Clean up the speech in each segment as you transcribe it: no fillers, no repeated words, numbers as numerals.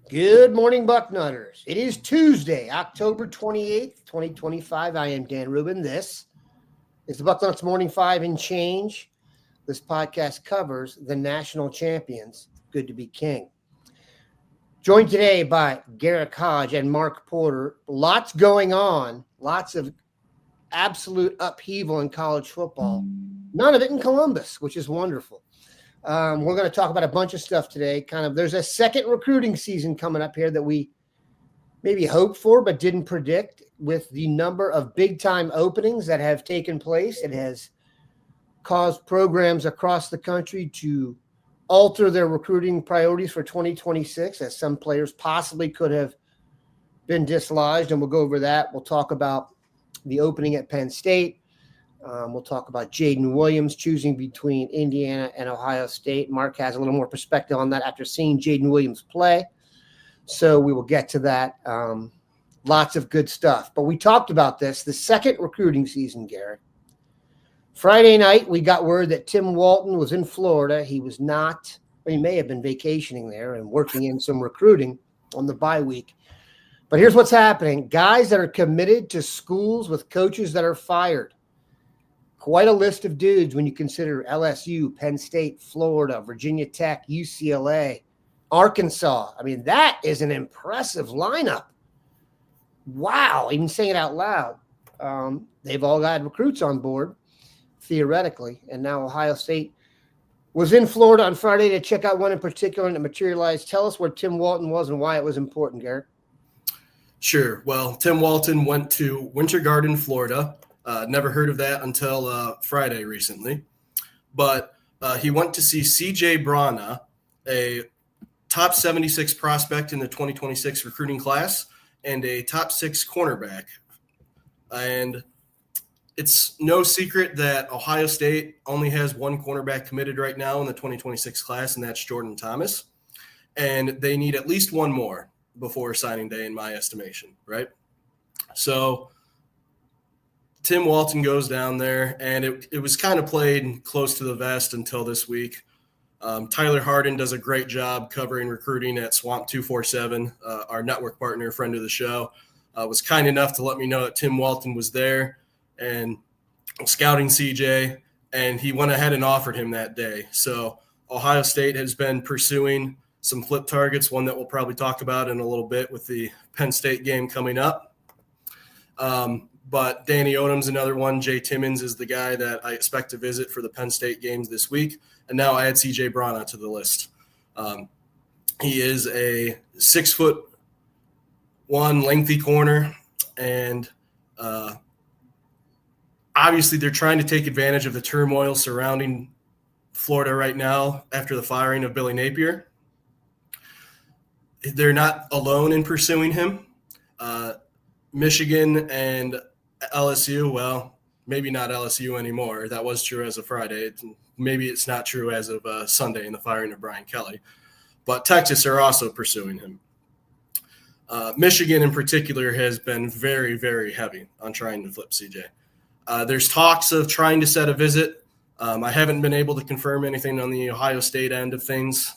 Good morning, Bucknutters. It is Tuesday, October 28th, 2025. I am Dan Rubin. This is the Bucknuts Morning Five and Change. This podcast covers the national champions. Good to be king. Joined today by Garrick, Hodge, and Mark Porter. Lots going on. Lots of absolute upheaval in college football. None of it in Columbus, which is wonderful. We're going to talk about a bunch of stuff today. There's a second recruiting season coming up here that we maybe hoped for but didn't predict. With the number of big-time openings that have taken place, it has caused programs across the country to alter their recruiting priorities for 2026, as some players possibly could have been dislodged, and we'll go over that. We'll talk about the opening at Penn State. We'll talk about Jaden Williams choosing between Indiana and Ohio State. Mark has a little more perspective on that after seeing Jaden Williams play. So we will get to that. Lots of good stuff. But we talked about this, the second recruiting season, Garrick. Friday night, we got word that Tim Walton was in Florida. He was not, or he may have been vacationing there and working in some recruiting on the bye week. But here's what's happening. Guys that are committed to schools with coaches that are fired. Quite a list of dudes when you consider LSU, Penn State, Florida, Virginia Tech, UCLA, Arkansas. I mean, that is an impressive lineup. Wow, even saying it out loud. They've all got recruits on board, theoretically, and now Ohio State was in Florida on Friday to check out one in particular, and it materialized. Tell us where Tim Walton was and why it was important, Garrett. Sure. Well, Tim Walton went to Winter Garden, Florida. Never heard of that until Friday recently. But he went to see C.J. Brana, a top 76 prospect in the 2026 recruiting class and a top 6 cornerback. And it's no secret that Ohio State only has one cornerback committed right now in the 2026 class, and that's Jordan Thomas. And they need at least one more before signing day, in my estimation, right? So Tim Walton goes down there, and it was kind of played close to the vest until this week. Tyler Harden does a great job covering recruiting at Swamp 247. Our network partner, friend of the show, was kind enough to let me know that Tim Walton was there and scouting CJ, and he went ahead and offered him that day. So Ohio State has been pursuing some flip targets, one that we'll probably talk about in a little bit with the Penn State game coming up. But Danny Odom's another one. Jay Timmons is the guy that I expect to visit for the Penn State games this week. And now I add C.J. Brana to the list. He is a 6'1" lengthy corner. And obviously they're trying to take advantage of the turmoil surrounding Florida right now after the firing of Billy Napier. They're not alone in pursuing him. Michigan and LSU, well, maybe not LSU anymore. That was true as of Friday. Maybe it's not true as of Sunday in the firing of Brian Kelly. But Texas are also pursuing him. Michigan in particular has been very, very heavy on trying to flip CJ. There's talks of trying to set a visit. I haven't been able to confirm anything on the Ohio State end of things,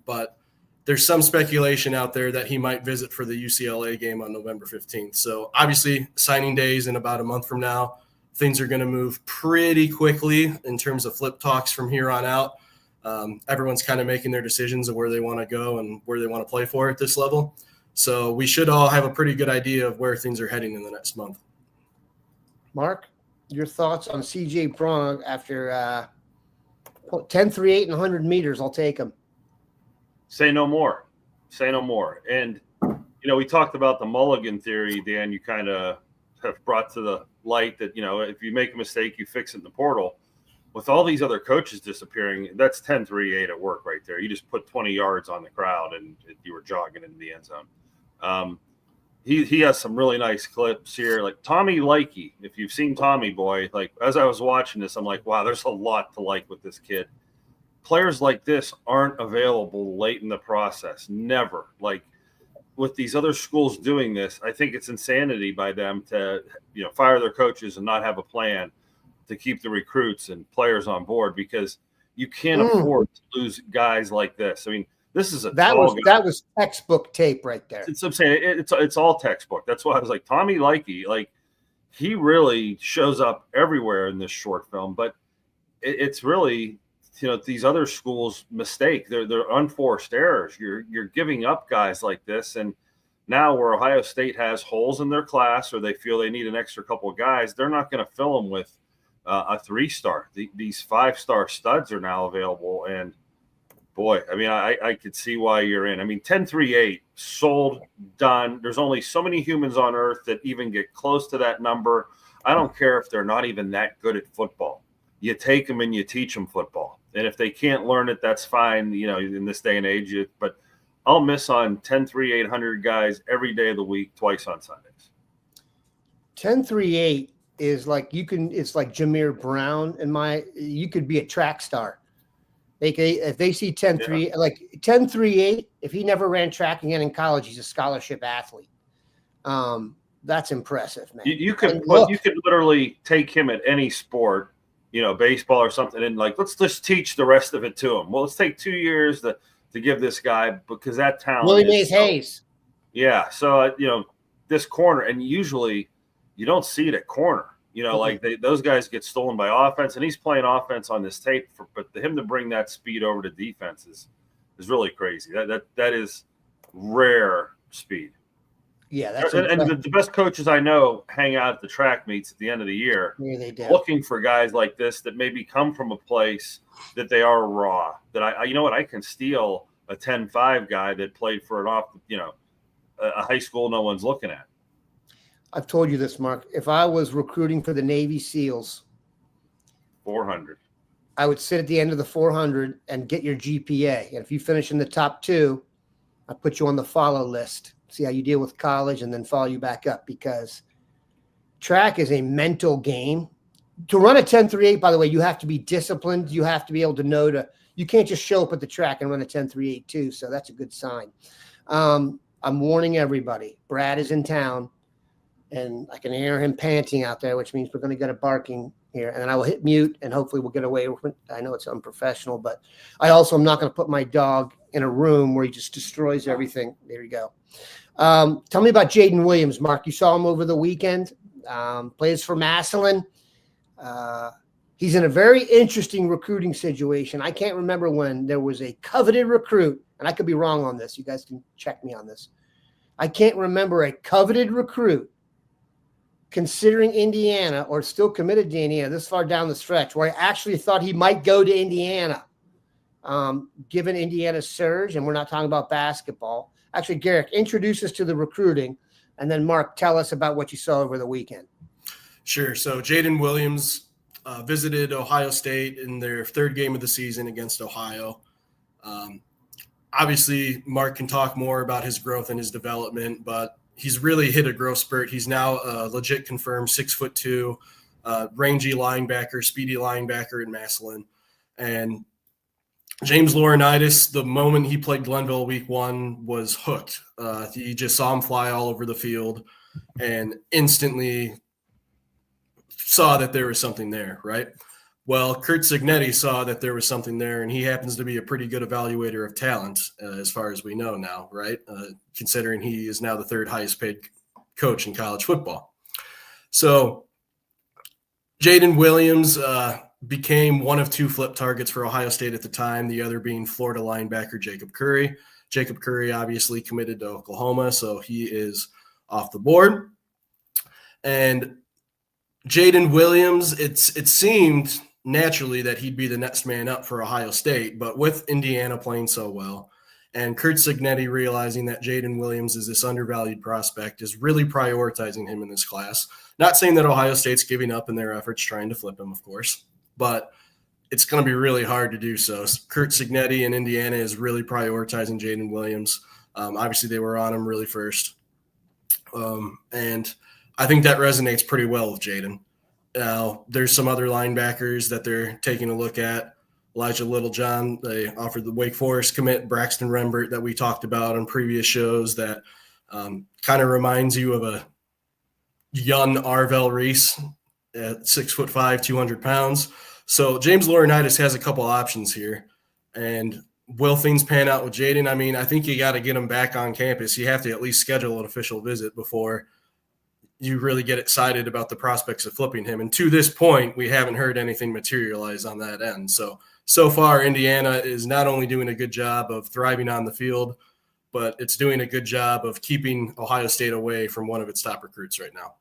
but there's some speculation out there that he might visit for the UCLA game on November 15th. So obviously signing days in about a month from now, things are going to move pretty quickly in terms of flip talks from here on out. Everyone's kind of making their decisions of where they want to go and where they want to play for at this level. So we should all have a pretty good idea of where things are heading in the next month. Mark, your thoughts on C.J. Brana after 10, 3, 8, and 100 meters? I'll take him. Say no more. Say no more. And, we talked about the mulligan theory, Dan. You kind of have brought to the light that, if you make a mistake, you fix it in the portal. With all these other coaches disappearing, that's 10, 3, 8 at work right there. You just put 20 yards on the crowd and you were jogging into the end zone. He has some really nice clips here. Like Tommy Likey, if you've seen Tommy Boy, like as I was watching this, I'm like, wow, there's a lot to like with this kid. Players like this aren't available late in the process. Never. Like with these other schools doing this, I think it's insanity by them to, fire their coaches and not have a plan to keep the recruits and players on board, because you can't afford to lose guys like this. I mean, This is a that tall was guy. that was textbook tape right there. I'm saying it's all textbook. That's why I was like, Tommy Likey, like he really shows up everywhere in this short film. But it's really, these other schools' mistake. They're unforced errors. You're giving up guys like this, and now where Ohio State has holes in their class, or they feel they need an extra couple of guys, they're not going to fill them with a 3-star. These 5-star studs are now available, and boy, I mean, I could see why you're in. I mean, 10-3-8, sold, done. There's only so many humans on earth that even get close to that number. I don't care if they're not even that good at football. You take them and you teach them football. And if they can't learn it, that's fine, in this day and age. But I'll miss on 10-3-800 guys every day of the week, twice on Sundays. 10-3-8 is like it's like Jameer Brown you could be a track star. If they see 10-3, like 10-3-8, if he never ran track again in college, he's a scholarship athlete. That's impressive, man. You could literally take him at any sport, baseball or something, and like, let's just teach the rest of it to him. Well, let's take 2 years to give this guy, because that talent. Willie Mays Hayes. Yeah. So, this corner, and usually you don't see it at corner. Like those guys get stolen by offense, and he's playing offense on this tape. But him to bring that speed over to defense is really crazy. That is rare speed. Yeah, that's and the best coaches I know hang out at the track meets at the end of the year, looking for guys like this that maybe come from a place that they are raw. That I can steal a 10-5 guy that played for a high school no one's looking at. I've told you this, Mark. If I was recruiting for the Navy SEALs, 400, I would sit at the end of the 400 and get your GPA. And if you finish in the top 2, I put you on the follow list. See how you deal with college, and then follow you back up, because track is a mental game. To run a 10-3-8, by the way, you have to be disciplined. You have to be able to you can't just show up at the track and run a 10-3-8 too. So that's a good sign. I'm warning everybody. Brad is in town, and I can hear him panting out there, which means we're going to get a barking here. And then I will hit mute, and hopefully we'll get away with it. I know it's unprofessional, but I also am not going to put my dog in a room where he just destroys everything. There you go. Tell me about Jaden Williams, Mark. You saw him over the weekend. Plays for Massillon. He's in a very interesting recruiting situation. I can't remember when there was a coveted recruit, and I could be wrong on this. You guys can check me on this. I can't remember a coveted recruit considering Indiana, or still committed to Indiana this far down the stretch, where I actually thought he might go to Indiana, given Indiana's surge. And we're not talking about basketball. Actually, Garrick, introduce us to the recruiting, and then Mark, tell us about what you saw over the weekend. Sure. So Jaden Williams visited Ohio State in their 3rd game of the season against Ohio. Obviously, Mark can talk more about his growth and his development, but he's really hit a growth spurt. He's now a legit confirmed 6'2", rangy linebacker, speedy linebacker in Massillon. And James Laurinaitis, the moment he played Glenville week 1, was hooked. He just saw him fly all over the field and instantly saw that there was something there, right? Well, Kurt Signetti saw that there was something there, and he happens to be a pretty good evaluator of talent, as far as we know now, right? Considering he is now the 3rd highest paid coach in college football. So Jaden Williams became one of 2 flip targets for Ohio State at the time, the other being Florida linebacker Jacob Curry. Jacob Curry obviously committed to Oklahoma, so he is off the board. And Jaden Williams, it seemed naturally that he'd be the next man up for Ohio State, but with Indiana playing so well and Kurt Signetti realizing that Jaden Williams is this undervalued prospect, is really prioritizing him in this class. Not saying that Ohio State's giving up in their efforts trying to flip him, of course, but it's going to be really hard to do so. Kurt Signetti in Indiana is really prioritizing Jaden Williams. Obviously, they were on him really first. And I think that resonates pretty well with Jaden. Now, there's some other linebackers that they're taking a look at. Elijah Littlejohn, they offered the Wake Forest commit, Braxton Rembert, that we talked about on previous shows, that kind of reminds you of a young Arvell Reese at 6'5", 200 pounds. So James Laurinaitis has a couple options here. And will things pan out with Jaden? I mean, I think you got to get him back on campus. You have to at least schedule an official visit before you really get excited about the prospects of flipping him. And to this point, we haven't heard anything materialize on that end. So far, Indiana is not only doing a good job of thriving on the field, but it's doing a good job of keeping Ohio State away from one of its top recruits right now.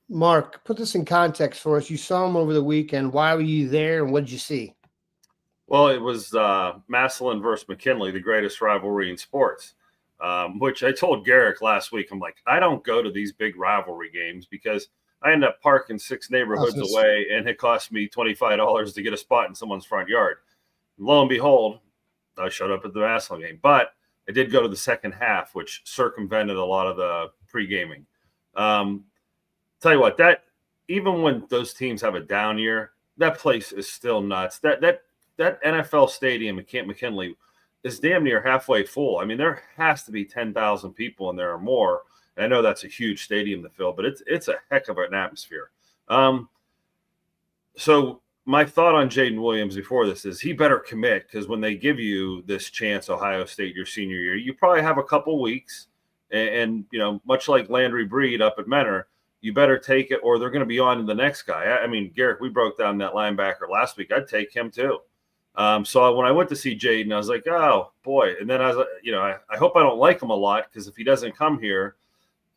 Mark, put this in context for us. You saw him over the weekend. Why were you there, and what did you see? Well, it was Massillon versus McKinley, the greatest rivalry in sports, which I told Garrick last week. I'm like, I don't go to these big rivalry games because I end up parking 6 neighborhoods away, and it cost me $25 to get a spot in someone's front yard. Lo and behold, I showed up at the Massillon game. But I did go to the second half, which circumvented a lot of the pre-gaming. Tell you what, that even when those teams have a down year, that place is still nuts. That NFL stadium at Camp McKinley is damn near halfway full. I mean, there has to be 10,000 people in there or more. And I know that's a huge stadium to fill, but it's a heck of an atmosphere. So my thought on Jaden Williams before this is he better commit, because when they give you this chance, Ohio State, your senior year, you probably have a couple weeks. And you know, much like Landry Breed up at Mentor, you better take it or they're going to be on to the next guy. I mean, Garrick, we broke down that linebacker last week. I'd take him too. So when I went to see Jaden, I was like, oh, boy. And then I was, you know, I hope I don't like him a lot, because if he doesn't come here,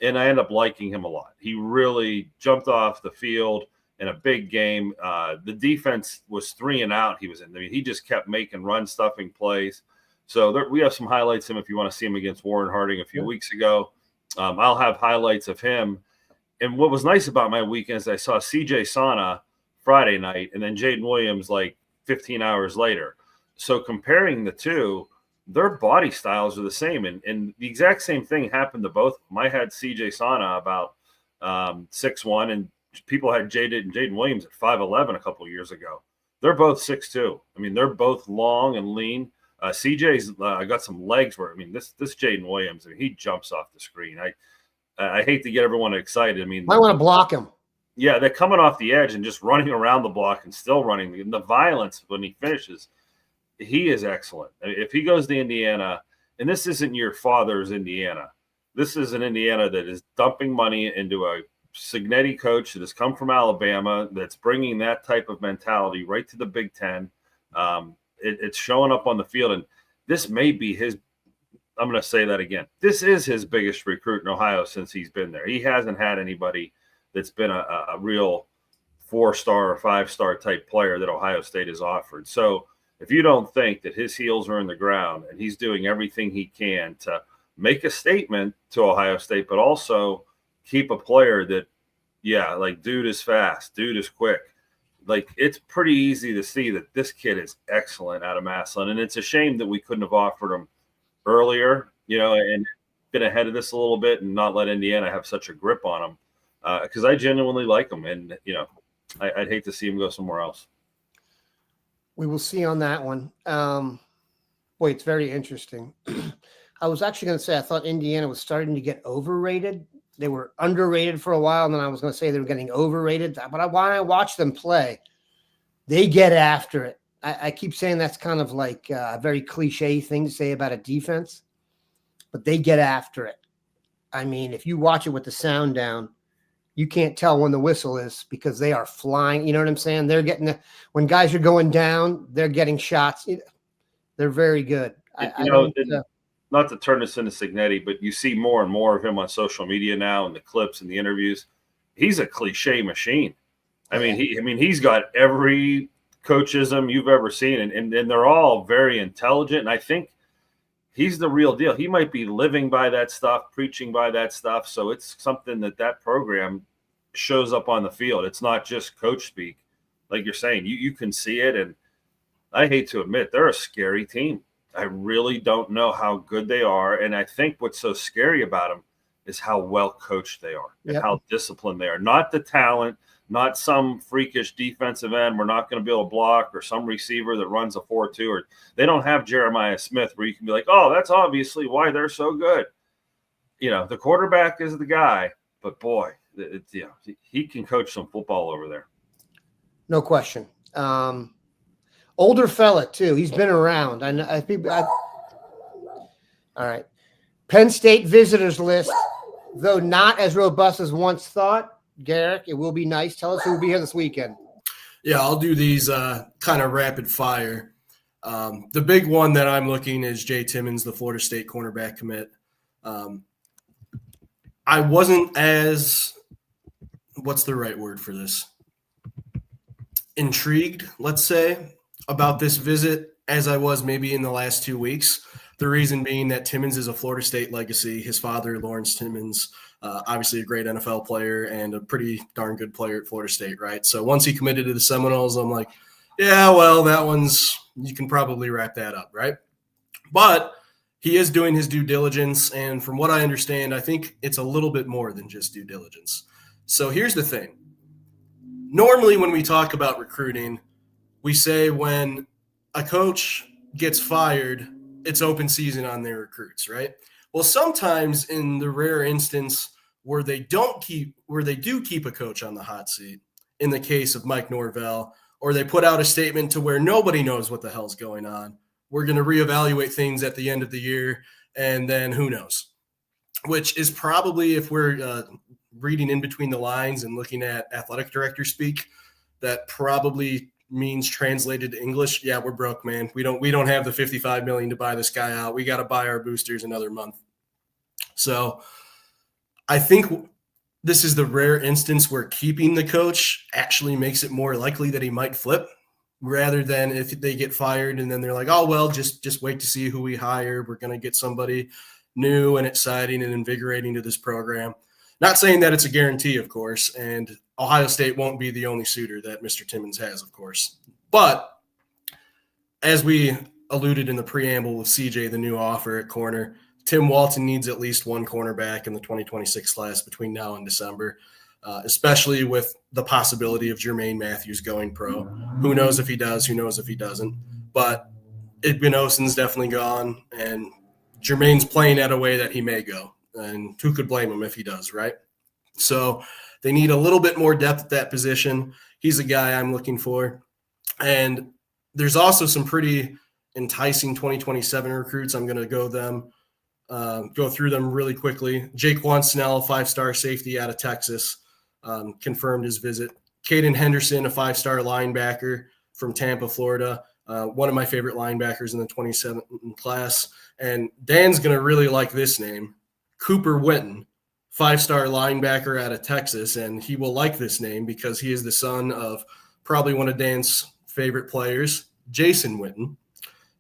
and I end up liking him a lot. He really jumped off the field in a big game. The defense was 3 and out he was in. I mean, he just kept making run-stuffing plays. So we have some highlights of him if you want to see him against Warren Harding a few weeks ago. I'll have highlights of him. And what was nice about my weekend is I saw C.J. Sana Friday night and then Jaden Williams like 15 hours later. So comparing the two, their body styles are the same. And the exact same thing happened to both of them. I had C.J. Sana about 6'1", and people had Jaden Williams at 5'11" a couple of years ago. They're both 6'2". I mean, they're both long and lean. CJ's got some legs where, I mean, this Jaden Williams, I mean, he jumps off the screen. I hate to get everyone excited. I mean, I want to block him. Yeah, they're coming off the edge and just running around the block and still running. And the violence when he finishes, he is excellent. If he goes to Indiana, and this isn't your father's Indiana, this is an Indiana that is dumping money into a Cignetti coach that has come from Alabama, that's bringing that type of mentality right to the Big Ten. It's showing up on the field, and this may be his. I'm going to say that again. This is his biggest recruit in Ohio since he's been there. He hasn't had anybody that's been a real 4-star or 5-star type player that Ohio State has offered. So if you don't think that his heels are in the ground and he's doing everything he can to make a statement to Ohio State, but also keep a player that, yeah, like dude is fast, dude is quick. Like, it's pretty easy to see that this kid is excellent out of Massillon. And it's a shame that we couldn't have offered him earlier, you know, and been ahead of this a little bit and not let Indiana have such a grip on him, because I genuinely like him, and you know, I'd hate to see him go somewhere else. We will see on that one. Boy, it's very interesting. I was actually going to say I thought Indiana was starting to get overrated. They were underrated for a while, and then I was going to say they were getting overrated. But when I watch them play, they get after it. I keep saying that's kind of like a very cliche thing to say about a defense, but they get after it. I mean, if you watch it with the sound down, you can't tell when the whistle is because they are flying. You know what I'm saying? They're getting when guys are going down, they're getting shots. They're very good. Not to turn this into Cignetti, but you see more and more of him on social media now, and the clips and the interviews. He's a cliche machine. I mean, he's got every coachism you've ever seen, and they're all very intelligent. And I think he's the real deal. He might be living by that stuff, preaching by that stuff. So it's something that program shows up on the field. It's not just coach speak. Like you're saying, you can see it. And I hate to admit, they're a scary team. I really don't know how good they are. And I think what's so scary about them is how well coached they are and how disciplined they are. Not the talent, not some freakish defensive end we're not going to be able to block, or some receiver that runs a 4-2, or they don't have Jeremiah Smith where you can be like, oh, that's obviously why they're so good. You know, the quarterback is the guy, but boy, he can coach some football over there. No question. Older fella, too. He's been around. All right. Penn State visitors list, though not as robust as once thought. Garrick, it will be nice. Tell us who will be here this weekend. Yeah, I'll do these kind of rapid fire. The big one that I'm looking is Jay Timmons, the Florida State cornerback commit. I wasn't as – what's the right word for this? Intrigued, let's say, about this visit as I was maybe in the last 2 weeks. The reason being that Timmons is a Florida State legacy. His father, Lawrence Timmons, obviously a great NFL player and a pretty darn good player at Florida State, right? So once he committed to the Seminoles, I'm like, yeah, well, that one's – you can probably wrap that up, right? But he is doing his due diligence, and from what I understand, I think it's a little bit more than just due diligence. So here's the thing. Normally when we talk about recruiting, we say when a coach gets fired, it's open season on their recruits, right? Well, sometimes in the rare instance where they do keep a coach on the hot seat, in the case of Mike Norvell, or they put out a statement to where nobody knows what the hell's going on, we're going to reevaluate things at the end of the year, and then who knows? Which is probably, if we're reading in between the lines and looking at athletic director speak, that probably means translated to English, yeah, we're broke, man. We don't have the $55 million to buy this guy out. We got to buy our boosters another month. So I think this is the rare instance where keeping the coach actually makes it more likely that he might flip, rather than if they get fired and then they're like, oh, well, just wait to see who we hire. We're going to get somebody new and exciting and invigorating to this program. Not saying that it's a guarantee, of course, and Ohio State won't be the only suitor that Mr. Timmons has, of course. But as we alluded in the preamble with CJ, the new offer at corner, Tim Walton needs at least one cornerback in the 2026 class between now and December, especially with the possibility of Jermaine Matthews going pro. Who knows if he does, who knows if he doesn't. But Igbenogsen's definitely gone, and Jermaine's playing at a way that he may go. And who could blame him if he does, right? So they need a little bit more depth at that position. He's a guy I'm looking for. And there's also some pretty enticing 2027 recruits. I'm going to go through them really quickly. Jaquan Snell, 5-star safety out of Texas, confirmed his visit. Caden Henderson, a 5-star linebacker from Tampa, Florida, one of my favorite linebackers in the 27 class. And Dan's going to really like this name. Cooper Witten, 5-star linebacker out of Texas, and he will like this name because he is the son of probably one of Dan's favorite players, Jason Witten,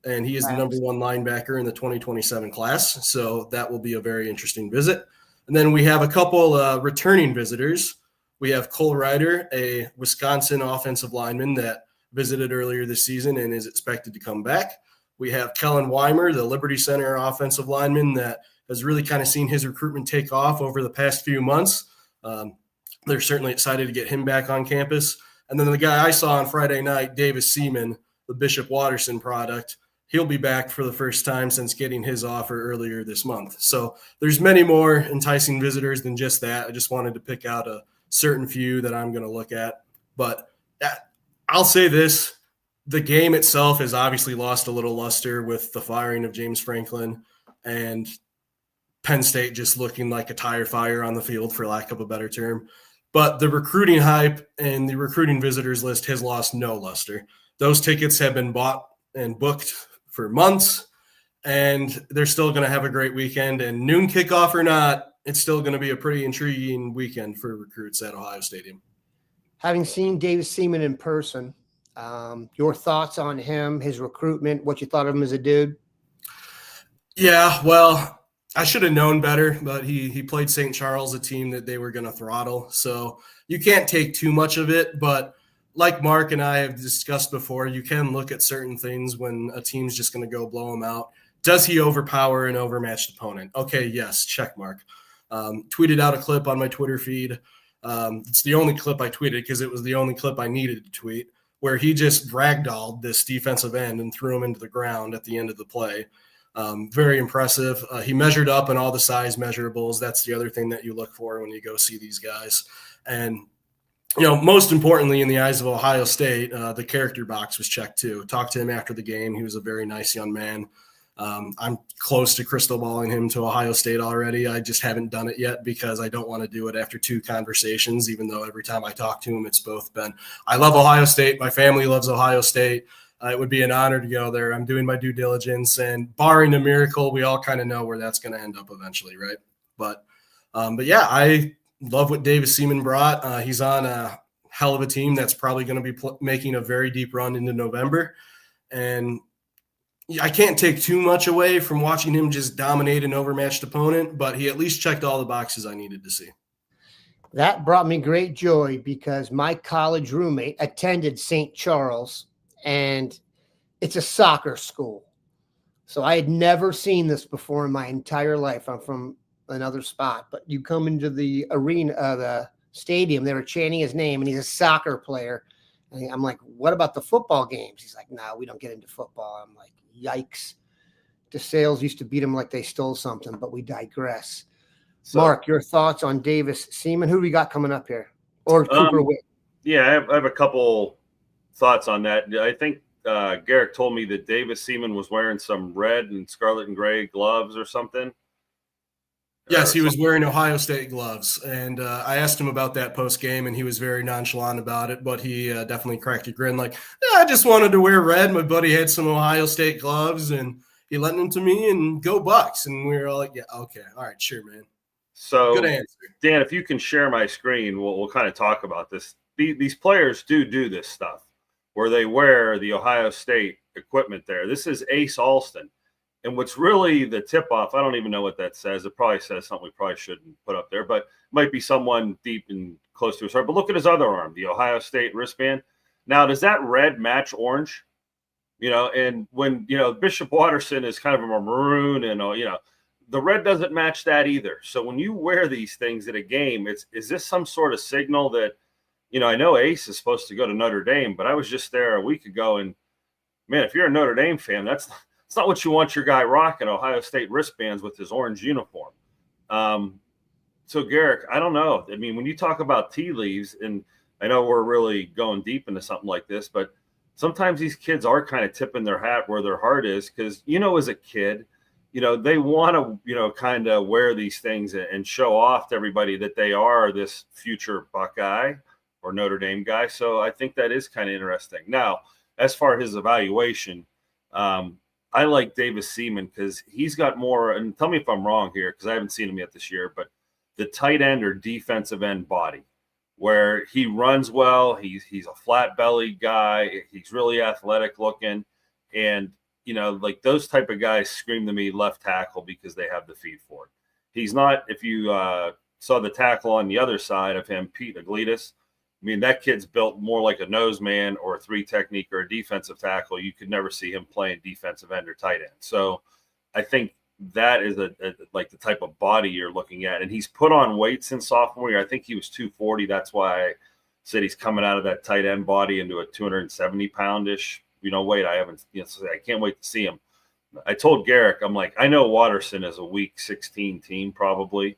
and he is the number one linebacker in the 2027 class, so that will be a very interesting visit. And then we have a couple returning visitors. We have Cole Ryder, a Wisconsin offensive lineman that visited earlier this season and is expected to come back. We have Kellen Weimer, the Liberty Center offensive lineman that has really kind of seen his recruitment take off over the past few months. They're certainly excited to get him back on campus. And then the guy I saw on Friday night, Davis Seaman, the Bishop Watterson product, he'll be back for the first time since getting his offer earlier this month. So there's many more enticing visitors than just that. I just wanted to pick out a certain few that I'm going to look at. But I'll say this, the game itself has obviously lost a little luster with the firing of James Franklin and Penn State just looking like a tire fire on the field, for lack of a better term. But the recruiting hype and the recruiting visitors list has lost no luster. Those tickets have been bought and booked for months, and they're still going to have a great weekend. And noon kickoff or not, it's still going to be a pretty intriguing weekend for recruits at Ohio Stadium. Having seen Davis Seaman in person, your thoughts on him, his recruitment, what you thought of him as a dude? Yeah, well, I should have known better, but he played St. Charles, a team that they were going to throttle. So you can't take too much of it. But like Mark and I have discussed before, you can look at certain things when a team's just going to go blow him out. Does he overpower an overmatched opponent? Okay, yes, check mark. Tweeted out a clip on my Twitter feed. It's the only clip I tweeted because it was the only clip I needed to tweet, where he just ragdolled this defensive end and threw him into the ground at the end of the play. Very impressive. He measured up in all the size measurables. That's the other thing that you look for when you go see these guys. And most importantly, in the eyes of Ohio State, the character box was checked too. Talked to him after the game. He was a very nice young man. I'm close to crystal balling him to Ohio State already. I just haven't done it yet because I don't want to do it after 2 conversations, even though every time I talk to him, it's both been, I love Ohio State. My family loves Ohio State. It would be an honor to go there. I'm doing my due diligence, and barring a miracle, we all kind of know where that's going to end up eventually, right? But yeah, I love what Davis Seaman brought. He's on a hell of a team that's probably going to be making a very deep run into November. And I can't take too much away from watching him just dominate an overmatched opponent, but he at least checked all the boxes I needed to see. That brought me great joy because my college roommate attended St. Charles, and it's a soccer school. So I had never seen this before in my entire life. I'm from another spot, but you come into the arena, the stadium, they were chanting his name, and he's a soccer player. And I'm like, what about the football games? He's like, no, we don't get into football. I'm like, yikes. DeSales used to beat him like they stole something, but we digress. So, Mark, your thoughts on Davis Seaman? Who do we got coming up here? Or Cooper Witt? Yeah, I have a couple thoughts on that. I think Garrick told me that Davis Seaman was wearing some red and scarlet and gray gloves or something. Yes, he was wearing Ohio State gloves, and I asked him about that post-game, and he was very nonchalant about it, but he definitely cracked a grin like, yeah, I just wanted to wear red. My buddy had some Ohio State gloves, and he lent them to me, and go Bucks. And we were all like, yeah, okay, all right, sure, man. So, good answer. Dan, if you can share my screen, we'll kind of talk about this. These players do this stuff where they wear the Ohio State equipment there. This is Ace Alston. And what's really the tip-off, I don't even know what that says. It probably says something we probably shouldn't put up there, but it might be someone deep and close to his heart. But look at his other arm, the Ohio State wristband. Now, does that red match orange? And when, Bishop Watterson is kind of a maroon and, the red doesn't match that either. So when you wear these things at a game, is this some sort of signal that, I know Ace is supposed to go to Notre Dame, but I was just there a week ago, and, man, if you're a Notre Dame fan, it's not what you want your guy rocking, Ohio State wristbands with his orange uniform. So, Garrick, I don't know. I mean, when you talk about tea leaves, and I know we're really going deep into something like this, but sometimes these kids are kind of tipping their hat where their heart is because, as a kid, they want to, kind of wear these things and show off to everybody that they are this future Buckeye or Notre Dame guy. So I think that is kind of interesting. Now, as far as his evaluation, I like Davis Seaman because he's got more, and tell me if I'm wrong here because I haven't seen him yet this year, but the tight end or defensive end body where he runs well, he's a flat belly guy, he's really athletic looking, and like those type of guys scream to me left tackle because they have the feet for it. He's not, if you saw the tackle on the other side of him, Pete Aglitas, I mean, that kid's built more like a nose man or a 3 technique or a defensive tackle. You could never see him playing defensive end or tight end. So I think that is like the type of body you're looking at. And he's put on weight since sophomore year. I think he was 240. That's why I said he's coming out of that tight end body into a 270-pound-ish, weight. I can't wait to see him. I told Garrick, I'm like, I know Watterson is a week 16 team probably.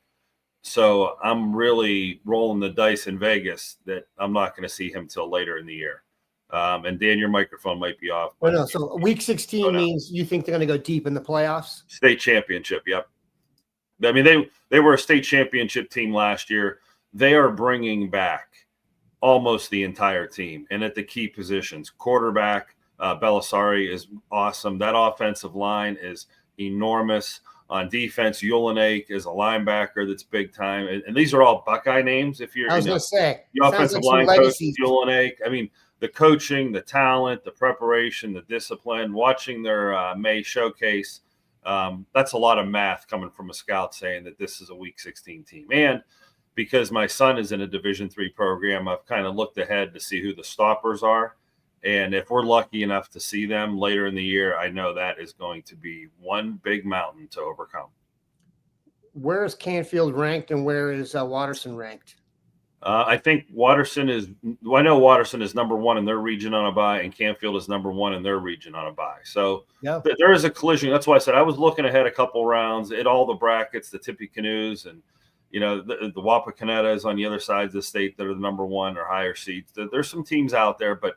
So I'm really rolling the dice in Vegas that I'm not going to see him till later in the year. And Dan, your microphone might be off. Oh, no. So week 16 means you think they're going to go deep in the playoffs? State championship. Yep. I mean, they were a state championship team last year. They are bringing back almost the entire team. And at the key positions, quarterback, Belisari is awesome. That offensive line is enormous. On defense, Ulenik is a linebacker that's big time. And these are all Buckeye names. If you're, I was going to say, the offensive line coach, Ulenik. I mean, the coaching, the talent, the preparation, the discipline, watching their May showcase. That's a lot of math coming from a scout saying that this is a Week 16 team. And because my son is in a Division III program, I've kind of looked ahead to see who the stoppers are. And if we're lucky enough to see them later in the year, I know that is going to be one big mountain to overcome. Where is Canfield ranked and where is Watterson ranked? I think Watterson is number 1 in their region on a bye, and Canfield is number 1 in their region on a bye. So there is a collision. That's why I said I was looking ahead a couple rounds at all the brackets, the Tippy Canoes, and the Wapakoneta is on the other side of the state that are the number one or higher seeds. There's some teams out there, but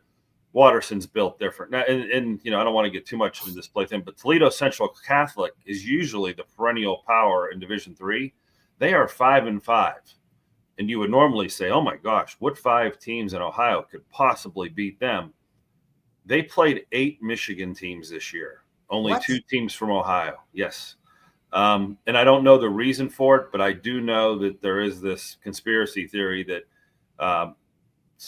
Waterson's built different. Now, and I don't want to get too much into this play thing, but Toledo Central Catholic is usually the perennial power in Division III. They are 5-5. And you would normally say, oh my gosh, what 5 teams in Ohio could possibly beat them? They played 8 Michigan teams this year, only What? 2 teams from Ohio. Yes. And I don't know the reason for it, but I do know that there is this conspiracy theory that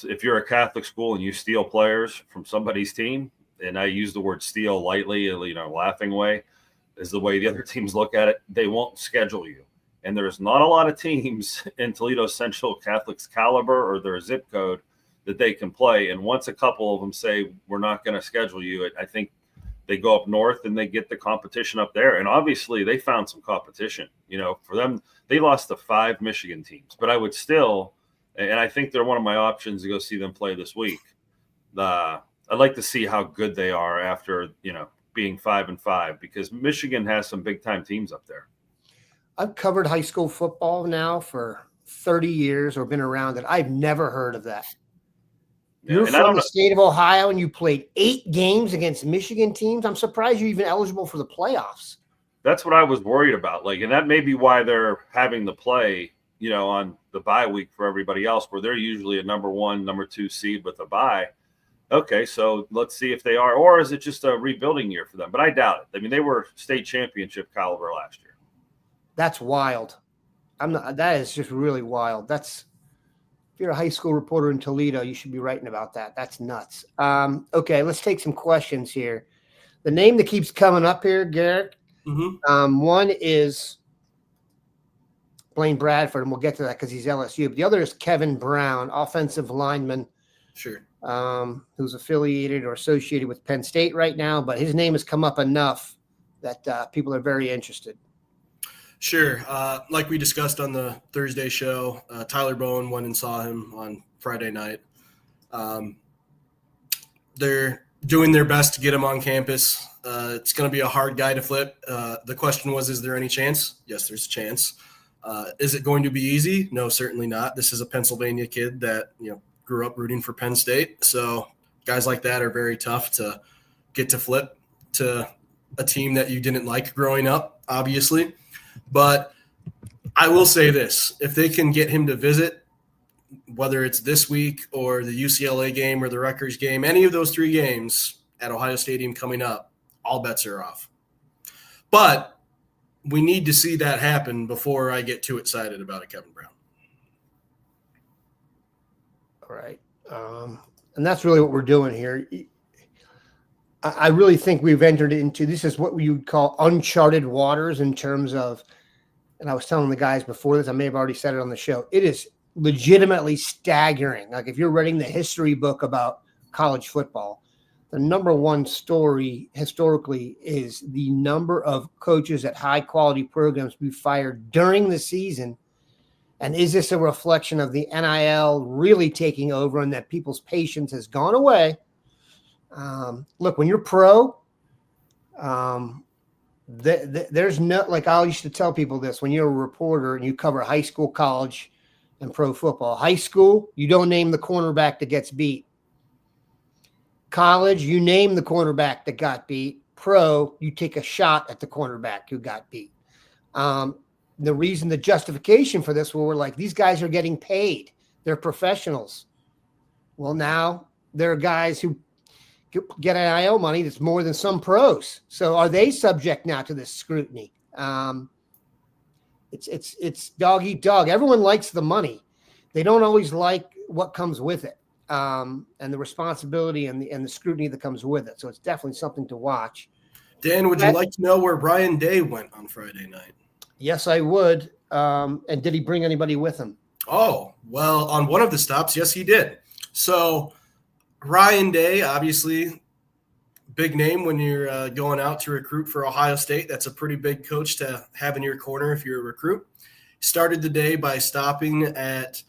if you're a Catholic school and you steal players from somebody's team, and I use the word steal lightly, laughing way, is the way the other teams look at it, they won't schedule you. And there's not a lot of teams in Toledo Central Catholic's caliber or their zip code that they can play. And once a couple of them say, we're not going to schedule you, I think they go up north and they get the competition up there. And obviously they found some competition, for them. They lost to 5 Michigan teams, but I would still, and I think they're one of my options to go see them play this week. I'd like to see how good they are after, being 5-5, because Michigan has some big time teams up there. I've covered high school football now for 30 years or been around it. I've never heard of that. You're from the state of Ohio and you played 8 games against Michigan teams. I'm surprised you're even eligible for the playoffs. That's what I was worried about. And that may be why they're having the play, on the bye week for everybody else, where they're usually a number 1, number 2 seed with a bye. Okay, so let's see if they are, or is it just a rebuilding year for them? But I doubt it. I mean, they were state championship caliber last year. That's wild. That is just really wild. If you're a high school reporter in Toledo, you should be writing about that. That's nuts. Okay, let's take some questions here. The name that keeps coming up here, Garrick, one is Blaine Bradford, and we'll get to that because he's LSU. But the other is Kevin Brown, offensive lineman. Sure. Who's affiliated or associated with Penn State right now, but his name has come up enough that people are very interested. Sure. Like we discussed on the Thursday show, Tyler Bowen went and saw him on Friday night. They're doing their best to get him on campus. It's going to be a hard guy to flip. The question was, is there any chance? Yes, there's a chance. Is it going to be easy? No, certainly not. This is a Pennsylvania kid that, grew up rooting for Penn State. So guys like that are very tough to get to flip to a team that you didn't like growing up, obviously. But I will say this, if they can get him to visit, whether it's this week or the UCLA game or the Rutgers game, any of those 3 games at Ohio Stadium coming up, all bets are off. But we need to see that happen before I get too excited about it, Kevin Brown. All right. And that's really what we're doing here. I really think we've entered into, this is what we would call uncharted waters in terms of, and I was telling the guys before this, I may have already said it on the show, it is legitimately staggering. Like if you're reading the history book about college football, the number 1 story historically is the number of coaches at high quality programs be fired during the season. And is this a reflection of the NIL really taking over and that people's patience has gone away? Look, when you're pro, there's no, like I used to tell people this, when you're a reporter and you cover high school, college, and pro football. High school, you don't name the cornerback that gets beat. College, you name the cornerback that got beat. Pro, you take a shot at the cornerback who got beat. The justification for this, we're like, these guys are getting paid. They're professionals. Well, now there are guys who get NIL money that's more than some pros. So are they subject now to this scrutiny? It's dog eat dog. Everyone likes the money. They don't always like what comes with it, and the responsibility and the scrutiny that comes with it. So it's definitely something to watch. Dan, would you like to know where Brian Day went on Friday night? Yes, I would. And did he bring anybody with him? Oh, well, on one of the stops, yes, he did. So Ryan Day, obviously, big name when you're going out to recruit for Ohio State. That's a pretty big coach to have in your corner if you're a recruit. He started the day by stopping at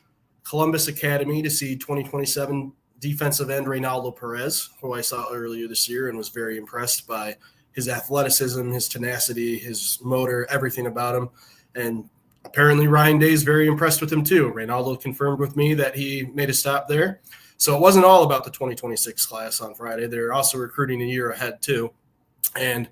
Columbus Academy to see 2027 defensive end Reynaldo Perez, who I saw earlier this year and was very impressed by his athleticism, his tenacity, his motor, everything about him. And apparently Ryan Day is very impressed with him too. Reynaldo confirmed with me that he made a stop there. So it wasn't all about the 2026 class on Friday. They're also recruiting a year ahead too. And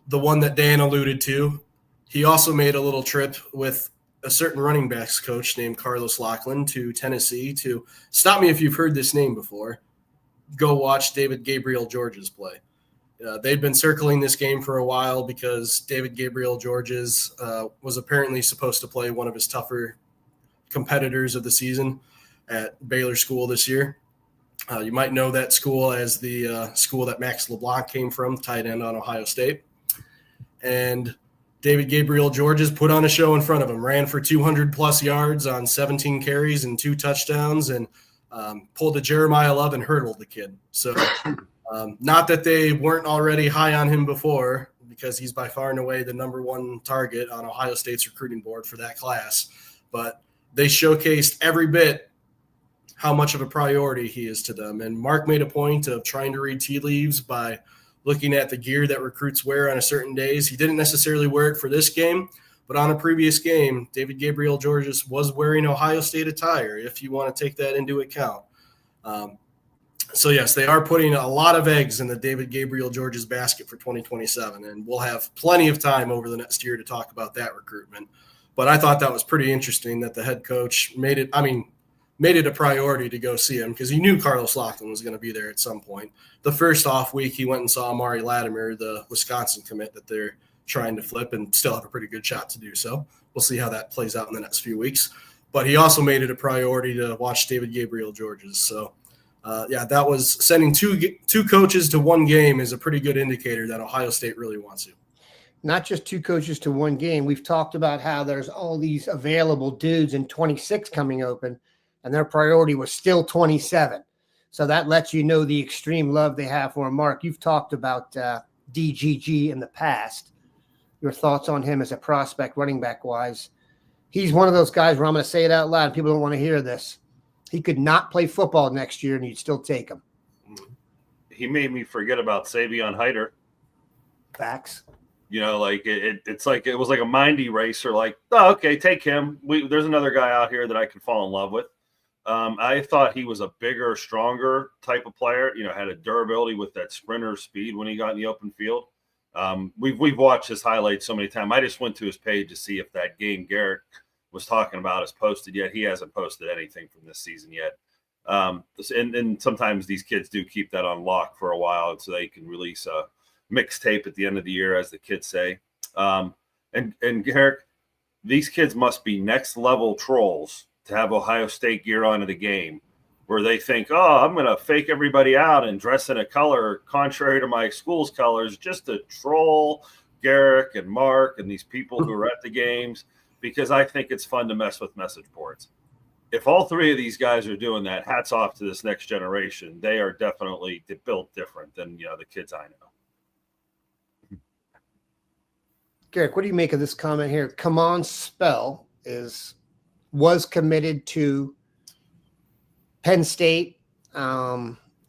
the one that Dan alluded to, he also made a little trip with a certain running backs coach named Carlos Lachlan to Tennessee to stop me if you've heard this name before. Go watch David Gabriel Georges play. They've been circling this game for a while because David Gabriel Georges was apparently supposed to play one of his tougher competitors of the season at Baylor School this year. You might know that school as the school that Max LeBlanc came from, tight end on Ohio State. And David Gabriel Georges put on a show in front of him, ran for 200-plus yards on 17 carries and 2 touchdowns, and pulled a Jeremiah Love and hurdled the kid. So not that they weren't already high on him before, because he's by far and away the number one target on Ohio State's recruiting board for that class, but they showcased every bit how much of a priority he is to them. And Mark made a point of trying to read tea leaves by looking at the gear that recruits wear on a certain days. He didn't necessarily wear it for this game, but on a previous game, David Gabriel Georges was wearing Ohio State attire, if you want to take that into account. So, yes, they are putting a lot of eggs in the David Gabriel Georges basket for 2027, and we'll have plenty of time over the next year to talk about that recruitment. But I thought that was pretty interesting that the head coach made it a priority to go see him because he knew Carlos Lachlan was going to be there at some point. The first off week, he went and saw Amari Latimer, the Wisconsin commit that they're trying to flip, and still have a pretty good shot to do so. We'll see how that plays out in the next few weeks. But he also made it a priority to watch David Gabriel Georges. So, that was sending two coaches to one game is a pretty good indicator that Ohio State really wants you. Not just 2 coaches to one game. We've talked about how there's all these available dudes in 26 coming open, and their priority was still 27. So that lets you know the extreme love they have for him. Mark, you've talked about DGG in the past. Your thoughts on him as a prospect running back wise. He's one of those guys where I'm going to say it out loud. People don't want to hear this. He could not play football next year, and you'd still take him. He made me forget about Savion Hyder. Facts. You know, like it's like it was like a mind eraser. Like, oh, okay, take him. There's another guy out here that I could fall in love with. I thought he was a bigger, stronger type of player. You know, had a durability with that sprinter speed when he got in the open field. We've watched his highlights so many times. I just went to his page to see if that game Garrick was talking about is posted yet. He hasn't posted anything from this season yet. And sometimes these kids do keep that on lock for a while so they can release a mixtape at the end of the year, as the kids say. And Garrick, these kids must be next level trolls to have Ohio State gear on at a game where they think, oh, I'm going to fake everybody out and dress in a color contrary to my school's colors just to troll Garrick and Mark and these people who are at the games, because I think it's fun to mess with message boards. If all 3 of these guys are doing that, hats off to this next generation. They are definitely built different than, the kids I know. Garrick, what do you make of this comment here? Come on, Spell was committed to Penn State.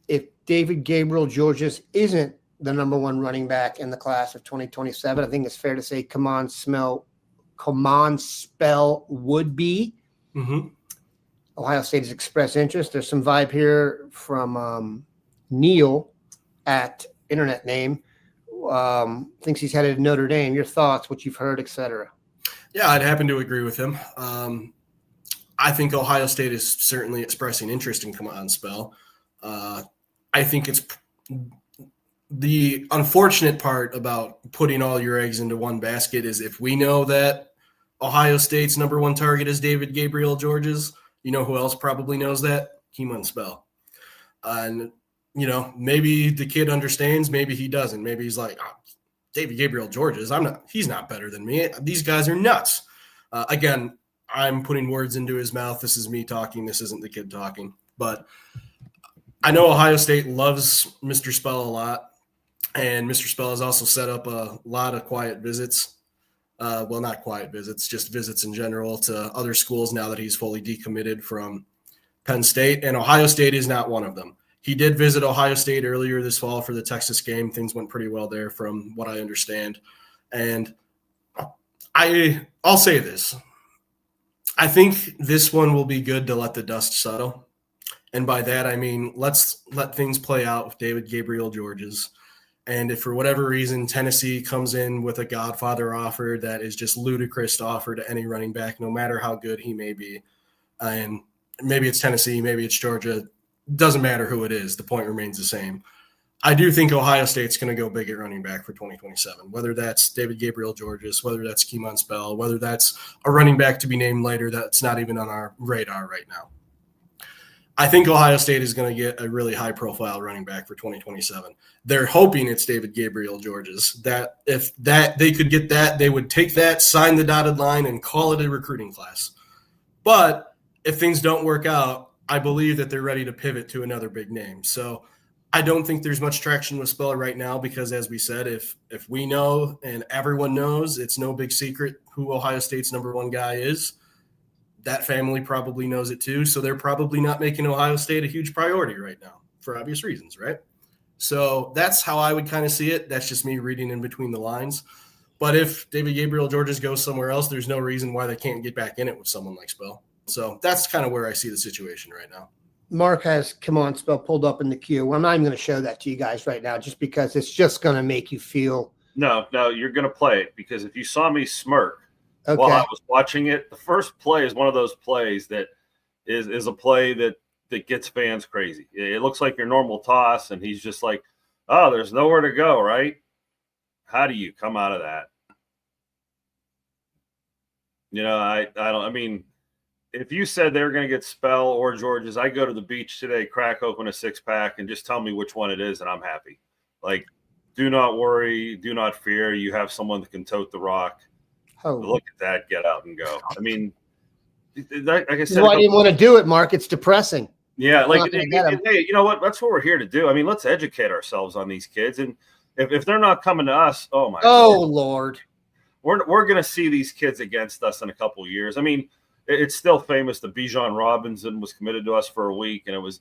If David Gabriel Georges isn't the number 1 running back in the class of 2027, I think it's fair to say Come on, Spell would be. Mm-hmm. Ohio State has expressed interest. There's some vibe here from Neil at internet name. Thinks he's headed to Notre Dame. Your thoughts, what you've heard, etc. Yeah, I'd happen to agree with him. I think Ohio State is certainly expressing interest in Come on, Spell. I think it's the unfortunate part about putting all your eggs into one basket is if we know that Ohio State's number 1 target is David Gabriel Georges, you know who else probably knows that? Come on, Spell. And maybe the kid understands, maybe he doesn't. Maybe he's like, oh, David Gabriel Georges, he's not better than me. These guys are nuts. Again, I'm putting words into his mouth. This is me talking. This isn't the kid talking. But I know Ohio State loves Mr. Spell a lot, and Mr. Spell has also set up a lot of quiet visits. Well, not quiet visits, just visits in general to other schools now that he's fully decommitted from Penn State, and Ohio State is not one of them. He did visit Ohio State earlier this fall for the Texas game. Things went pretty well there, from what I understand. And I'll say this. I think this one will be good to let the dust settle. And by that, I mean, let's let things play out with David Gabriel Georges. And if for whatever reason Tennessee comes in with a Godfather offer that is just ludicrous to offer to any running back, no matter how good he may be, and maybe it's Tennessee, maybe it's Georgia, doesn't matter who it is, the point remains the same. I do think Ohio State's going to go big at running back for 2027, whether that's David Gabriel Georges, whether that's Keemon Spell, whether that's a running back to be named later that's not even on our radar right now. I think Ohio State is going to get a really high-profile running back for 2027. They're hoping it's David Gabriel Georges. That if that they could get that, they would take that, sign the dotted line, and call it a recruiting class. But if things don't work out, I believe that they're ready to pivot to another big name. So I don't think there's much traction with Spell right now because, as we said, if we know and everyone knows, it's no big secret who Ohio State's number one guy is. That family probably knows it too, so they're probably not making Ohio State a huge priority right now for obvious reasons, right? So that's how I would kind of see it. That's just me reading in between the lines. But if David Gabriel Georges goes somewhere else, there's no reason why they can't get back in it with someone like Spell. So that's kind of where I see the situation right now. Mark has Keemon Spell pulled up in the queue. I'm not even going to show that to you guys right now just because it's just going to make you feel. No, you're going to play it because if you saw me smirk Okay. while I was watching it, the first play is one of those plays that is a play that gets fans crazy. It looks like your normal toss, and he's just like, oh, there's nowhere to go, right? How do you come out of that? You know, I mean, if you said they were going to get Spell or Georges, I go to the beach today, crack open a 6-pack, and just tell me which one it is, and I'm happy. Like, do not worry, do not fear. You have someone that can tote the rock. Oh. Look at that, get out and go. I mean, like I said, I didn't want to do it, Mark. It's depressing. Yeah, like, hey, you know what? That's what we're here to do. I mean, let's educate ourselves on these kids. And if they're not coming to us, oh, my Lord. We're going to see these kids against us in a couple of years. I mean, it's still famous that Bijan Robinson was committed to us for a week. And it was,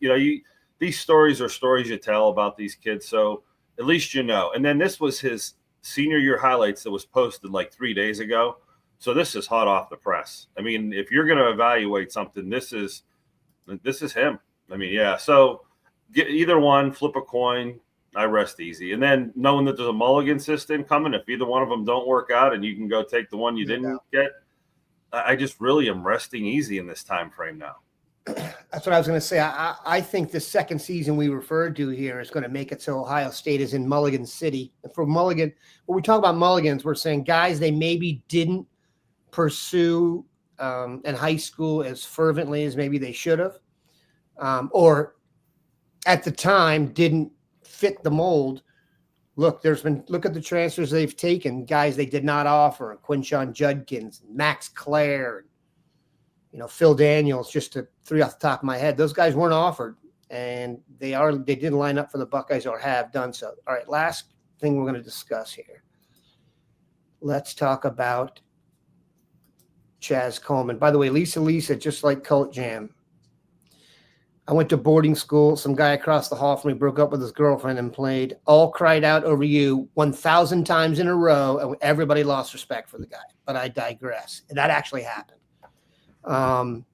these stories are stories you tell about these kids. So at least you know. And then this was his senior year highlights that was posted like 3 days ago. So this is hot off the press. I mean, if you're going to evaluate something, this is him. I mean, yeah. So get either one, flip a coin. I rest easy. And then knowing that there's a mulligan system coming, if either one of them don't work out and you can go take the one you didn't get, I just really am resting easy in this time frame now. That's what I was going to say. I think the second season we referred to here is going to make it so Ohio State is in Mulligan City. And for Mulligan, when we talk about Mulligans, we're saying guys they maybe didn't pursue in high school as fervently as maybe they should have, or at the time didn't fit the mold. Look at the transfers they've taken, guys they did not offer, Quinshon Judkins, Max Clare, Phil Daniels, just to three off the top of my head. Those guys weren't offered, and they didn't line up for the Buckeyes or have done so. All right, last thing we're going to discuss here. Let's talk about Chaz Coleman. By the way, Lisa, just like Cult Jam. I went to boarding school. Some guy across the hall from me broke up with his girlfriend and played All Cried Out Over You 1,000 times in a row, and everybody lost respect for the guy. But I digress. That actually happened. I'm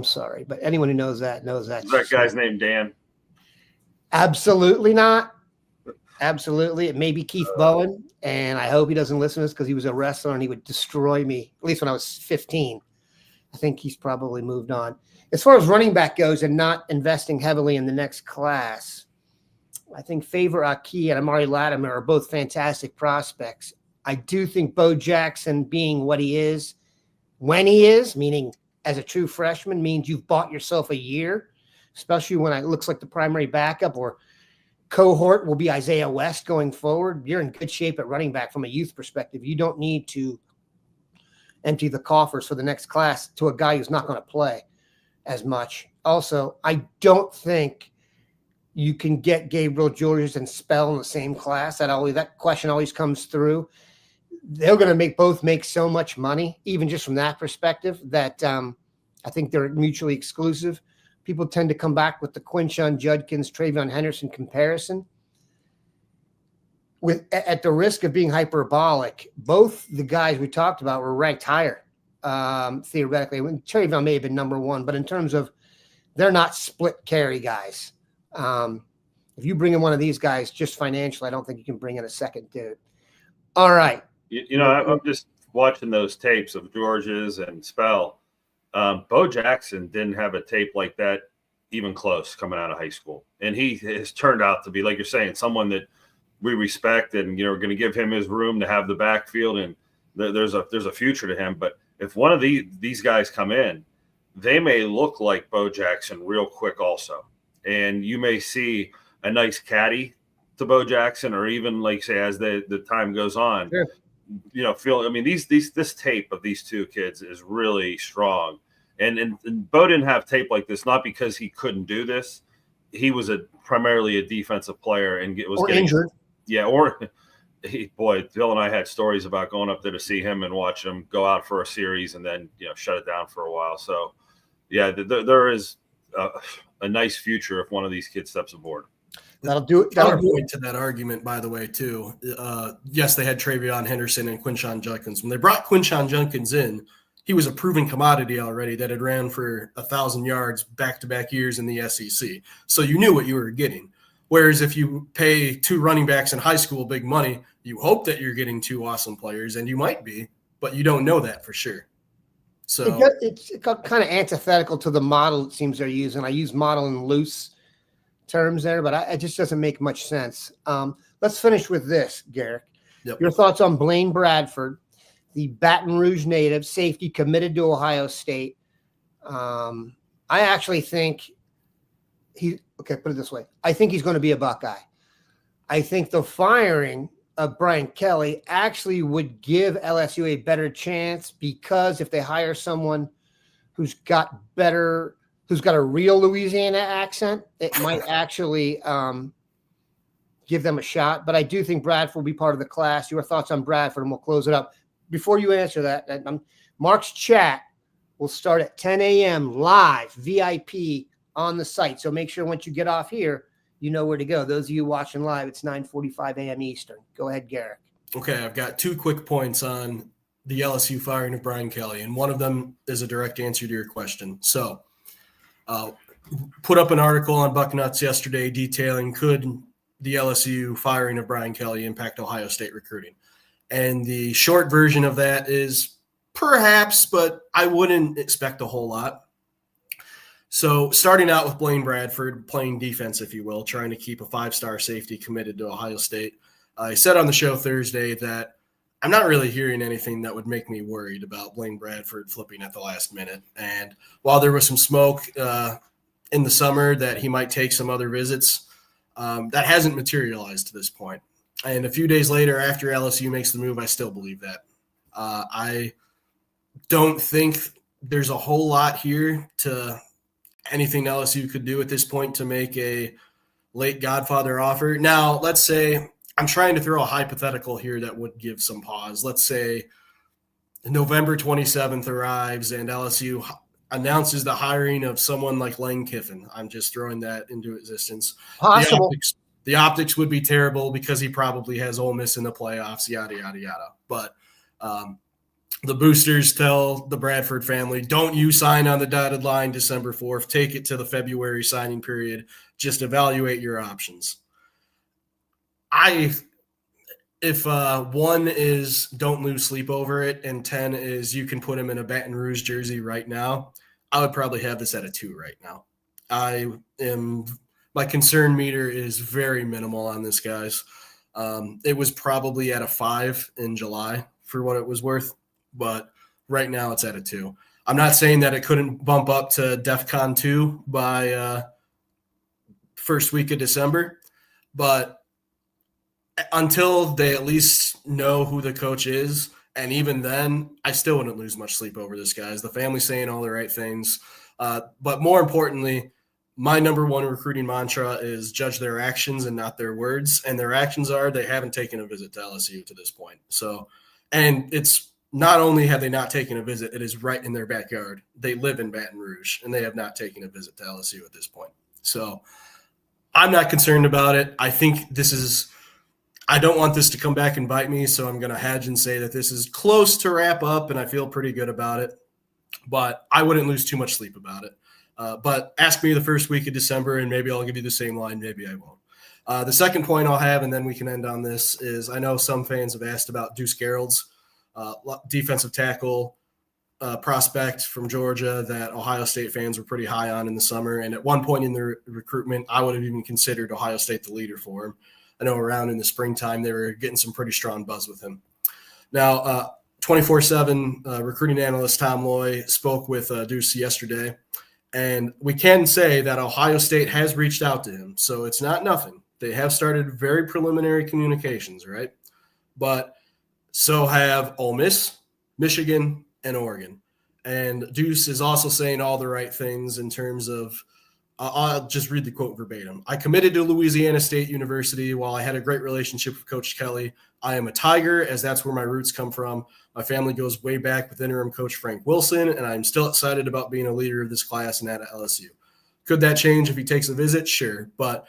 sorry, but anyone who knows that knows that. Is that guy's name Dan? Absolutely not. Absolutely. It may be Keith Bowen, and I hope he doesn't listen to this because he was a wrestler and he would destroy me, at least when I was 15. I think he's probably moved on. As far as running back goes and not investing heavily in the next class, I think Favor Aki and Amari Latimer are both fantastic prospects. I do think Bo Jackson being what he is, when he is, meaning as a true freshman, means you've bought yourself a year, especially when it looks like the primary backup or cohort will be Isaiah West going forward. You're in good shape at running back from a youth perspective. You don't need to empty the coffers for the next class to a guy who's not going to play as much. Also, I don't think you can get Gabriel Georges and Spell in the same class. That question always comes through. They're going to both make so much money, even just from that perspective, that I think they're mutually exclusive. People tend to come back with the Quinshon Judkins, Travion Henderson comparison. At the risk of being hyperbolic, both the guys we talked about were ranked higher theoretically. Trayvon may have been number one, but in terms of they're not split carry guys. If you bring in one of these guys just financially, I don't think you can bring in a second dude. All right. I'm just watching those tapes of George's and Spell. Bo Jackson didn't have a tape like that even close coming out of high school. And he has turned out to be, like you're saying, someone that we respect and, we're going to give him his room to have the backfield. And there's a future to him. But if one of these guys come in, they may look like Bo Jackson real quick also. And you may see a nice caddy to Bo Jackson, or even like say as the time goes on, sure. This tape of these two kids is really strong. And Bo didn't have tape like this, not because he couldn't do this. He was primarily a defensive player and getting injured. Yeah. Bill and I had stories about going up there to see him and watch him go out for a series and then, shut it down for a while. So yeah, there is a nice future if one of these kids steps aboard. That'll do it. Point to that argument, by the way, too. Yes, they had Travion Henderson and Quinshon Judkins. When they brought Quinshon Judkins in, he was a proven commodity already that had ran for 1,000 yards back-to-back years in the SEC. So you knew what you were getting. Whereas if you pay two running backs in high school big money, you hope that you're getting two awesome players, and you might be, but you don't know that for sure. So it's kind of antithetical to the model it seems they're using. I use model in loose terms there, but it just doesn't make much sense. Let's finish with this, Garrick. Yep. Your thoughts on Blaine Bradford, the Baton Rouge native, safety committed to Ohio State. I actually think put it this way. I think he's going to be a Buckeye. I think the firing of Brian Kelly actually would give LSU a better chance, because if they hire someone who's got a real Louisiana accent, it might actually give them a shot. But I do think Bradford will be part of the class. Your thoughts on Bradford, and we'll close it up. Before you answer that, Mark's chat will start at 10 a.m. live, VIP on the site. So make sure once you get off here, you know where to go. Those of you watching live, it's 9:45 a.m. Eastern. Go ahead, Garrick. Okay, I've got 2 quick points on the LSU firing of Brian Kelly, and one of them is a direct answer to your question. So put up an article on Bucknuts yesterday detailing could the LSU firing of Brian Kelly impact Ohio State recruiting. And the short version of that is perhaps, but I wouldn't expect a whole lot. So starting out with Blaine Bradford, playing defense, if you will, trying to keep a 5-star safety committed to Ohio State. I said on the show Thursday that I'm not really hearing anything that would make me worried about Blaine Bradford flipping at the last minute. And while there was some smoke in the summer that he might take some other visits, that hasn't materialized to this point. And a few days later, after LSU makes the move, I still believe that. I don't think there's a whole lot here to anything LSU could do at this point to make a late Godfather offer. Now, let's say I'm trying to throw a hypothetical here that would give some pause. Let's say November 27th arrives and LSU announces the hiring of someone like Lane Kiffin. I'm just throwing that into existence. Possible. The optics would be terrible because he probably has Ole Miss in the playoffs, yada, yada, yada. But the boosters tell the Bradford family, don't you sign on the dotted line December 4th. Take it to the February signing period. Just evaluate your options. If 1 is don't lose sleep over it and 10 is you can put him in a Baton Rouge jersey right now, I would probably have this at a 2 right now. My concern meter is very minimal on this, guys. It was probably at a 5 in July for what it was worth, but right now it's at a 2. I'm not saying that it couldn't bump up to DEFCON 2 by first week of December, but until they at least know who the coach is, and even then, I still wouldn't lose much sleep over this, guys. The family's saying all the right things. But more importantly, my number one recruiting mantra is judge their actions and not their words. And their actions are they haven't taken a visit to LSU to this point. So, and it's not only have they not taken a visit, it is right in their backyard. They live in Baton Rouge, and they have not taken a visit to LSU at this point. So I'm not concerned about it. I think this is I don't want this to come back and bite me, so I'm going to hedge and say that this is close to wrap up, and I feel pretty good about it. But I wouldn't lose too much sleep about it. But ask me the first week of December, and maybe I'll give you the same line. Maybe I won't. The second point I'll have, and then we can end on this, is I know some fans have asked about Deuce Gerald's defensive tackle prospect from Georgia that Ohio State fans were pretty high on in the summer. And at one point in the recruitment, I would have even considered Ohio State the leader for him. I know around in the springtime, they were getting some pretty strong buzz with him. Now, 24/7 recruiting analyst Tom Loy spoke with Deuce yesterday, and we can say that Ohio State has reached out to him. So it's not nothing. They have started very preliminary communications, right? But so have Ole Miss, Michigan, and Oregon. And Deuce is also saying all the right things in terms of I'll just read the quote verbatim. I committed to Louisiana State University. While I had a great relationship with Coach Kelly, I am a Tiger, as that's where my roots come from. My family goes way back with interim coach Frank Wilson, and I'm still excited about being a leader of this class and at LSU. Could that change if he takes a visit? Sure. But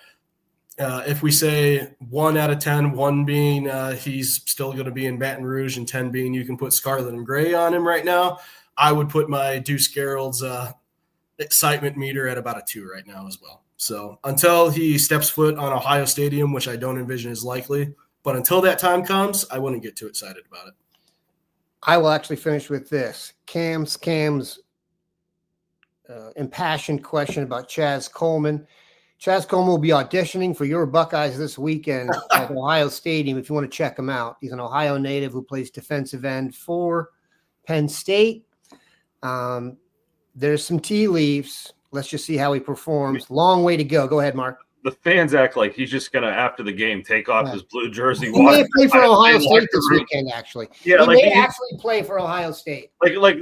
if we say 1 out of 10, 1 being he's still going to be in Baton Rouge and 10 being you can put scarlet and gray on him right now, I would put my Deuce Gerald's excitement meter at about a 2 right now as well. So until he steps foot on Ohio Stadium, which I don't envision is likely, but until that time comes, I wouldn't get too excited about it. I will actually finish with this. Cam's impassioned question about Chaz Coleman. Chaz Coleman will be auditioning for your Buckeyes this weekend at Ohio Stadium if you want to check him out. He's an Ohio native who plays defensive end for Penn State. There's some tea leaves. Let's just see how he performs. Long way to go. Go ahead, Mark. The fans act like he's just going to, after the game, take off his blue jersey. He may play for Ohio State this weekend, actually. Yeah, he may actually play for Ohio State. Like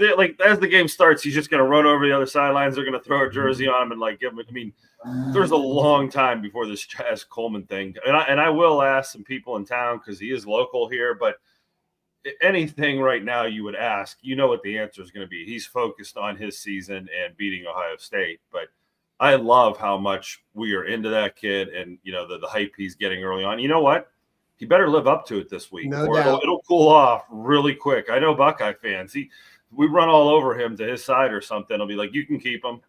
as the game starts, he's just going to run over the other sidelines. They're going to throw a jersey on him and give him. I mean, there's a long time before this Chaz Coleman thing, and I will ask some people in town because he is local here, but anything right now you would ask, you know what the answer is going to be. He's focused on his season and beating Ohio State, but I love how much we are into that kid and, the hype he's getting early on. You know what? He better live up to it this week, or it'll cool off really quick. I know Buckeye fans, we run all over him to his side or something. I'll be like, you can keep him.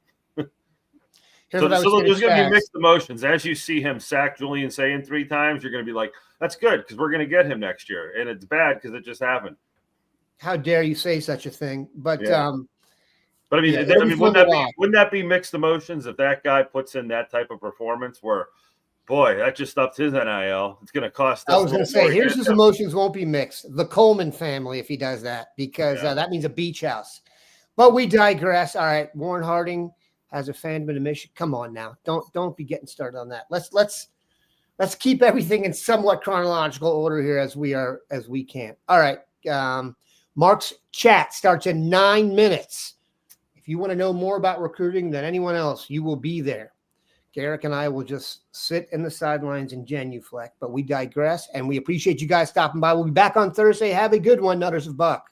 So there's going to be mixed emotions. As you see him sack Julian Sayin 3 times, you're going to be like, that's good because we're going to get him next year. And it's bad because it just happened. How dare you say such a thing? But But I mean, wouldn't that be mixed emotions if that guy puts in that type of performance where, boy, that just upped his NIL. It's going to cost us. I was going to say, here's his emotions won't be mixed. The Coleman family, if he does that, because that means a beach house. But we digress. All right, Warren Harding has a fandom in Michigan. Come on now, don't be getting started on that. Let's keep everything in somewhat chronological order here as we can. All right, Mark's chat starts in 9 minutes. If you want to know more about recruiting than anyone else, you will be there. Garrick and I will just sit in the sidelines and genuflect, but we digress, and we appreciate you guys stopping by. We'll be back on Thursday. Have a good one, Nutters of Buck.